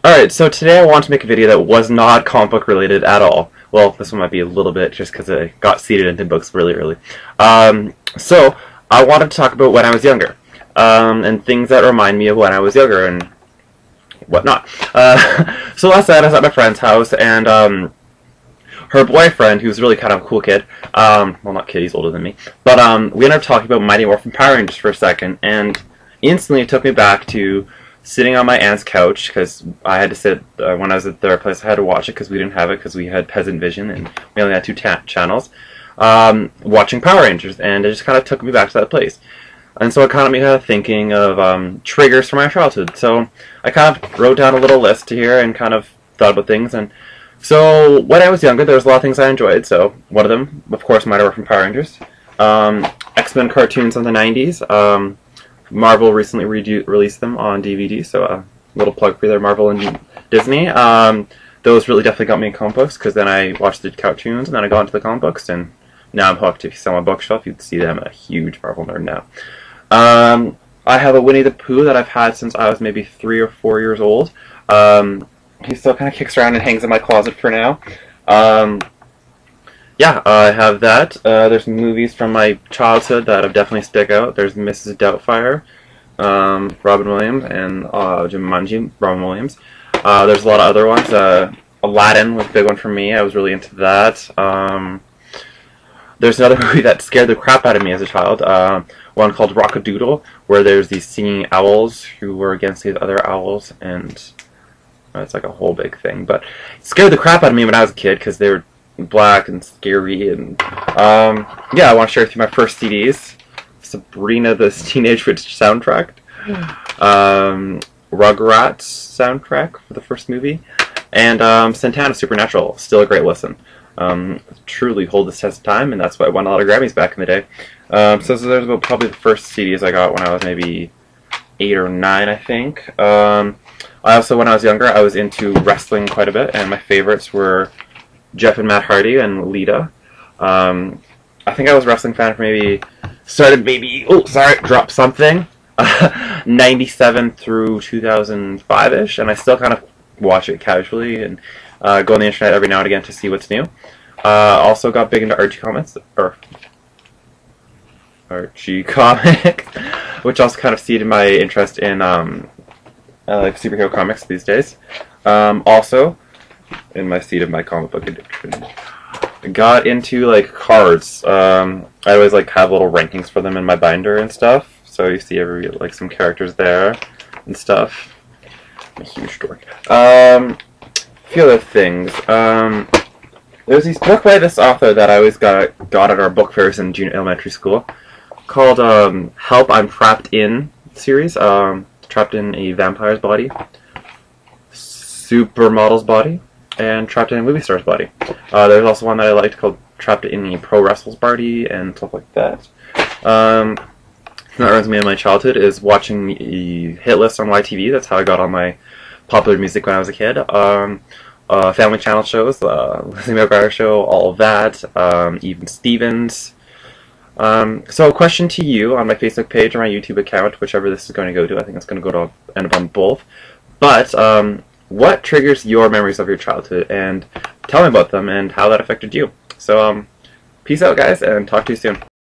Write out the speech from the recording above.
Alright, so today I want to make a video that was not comic book related at all. Well, this one might be a little bit just because I got seeded into books really early. So I wanted to talk about when I was younger, and things that remind me of when I was younger and whatnot. So last night I was at my friend's house, and her boyfriend, who's really kind of a cool kid, well, not kid, he's older than me, but we ended up talking about Mighty Morphin Power Rangers for a second, and instantly it took me back to sitting on my aunt's couch, because I had to sit, when I was at their place, I had to watch it because we didn't have it because we had Peasant Vision and we only had two channels, watching Power Rangers, and it just kind of took me back to that place. And so it kind of made me thinking of triggers from my childhood. So I kind of wrote down a little list here and kind of thought about things. And so when I was younger, there was a lot of things I enjoyed. So one of them, of course, Mighty Morphin Power Rangers, X-Men cartoons in the 90s. Marvel recently released them on DVD, so a little plug for there, Marvel and Disney. Those really definitely got me in comic books, because then I watched the cartoons, and then I got into the comic books, and now I'm hooked. If you saw my bookshelf, you'd see that I'm a huge Marvel nerd now. I have a Winnie the Pooh that I've had since I was maybe 3 or 4 years old. He still kind of kicks around and hangs in my closet for now. Yeah, I have that. There's movies from my childhood that have definitely stick out. There's Mrs. Doubtfire, Robin Williams, and Jumanji, Robin Williams. There's a lot of other ones. Aladdin was a big one for me. I was really into that. There's another movie that scared the crap out of me as a child. One called Rock-a-Doodle, where there's these singing owls who were against these other owls, and it's like a whole big thing. But it scared the crap out of me when I was a kid because they were black and scary, and yeah, I want to share with you my first CDs: Sabrina the Teenage Witch soundtrack, Rugrats soundtrack for the first movie, and Santana Supernatural. Still a great listen. Truly hold the test of time, and that's why I won a lot of Grammys back in the day. So there's about probably the first CDs I got when I was maybe 8 or 9, I think. I also, when I was younger, I was into wrestling quite a bit, and my favorites were Jeff and Matt Hardy and Lita. I think I was a wrestling fan for drop something, 97 through 2005-ish, and I still kind of watch it casually and go on the internet every now and again to see what's new. Also got big into Archie Comics, which also kind of seeded my interest in like superhero comics these days. Also, in my seed of my comic book addiction, got into like cards. I always like have little rankings for them in my binder and stuff. So you see like some characters there and stuff. I'm a huge dork. A few other things. There's this book by this author that I always got at our book fairs in junior elementary school, called Help, I'm Trapped In series. Trapped in a vampire's body, supermodel's body, and Trapped in a movie star's body. There's also one that I liked called Trapped in a pro wrestler's body and stuff like that. That reminds me of my childhood is watching the hit list on YTV. That's how I got all my popular music when I was a kid. Family Channel shows, Lizzie McGuire Show, all of that, even Stevens. So a question to you on my Facebook page or my YouTube account, whichever this is going to go to. I think it's going to end up on both. But what triggers your memories of your childhood, and tell me about them and how that affected you. So peace out, guys, and talk to you soon.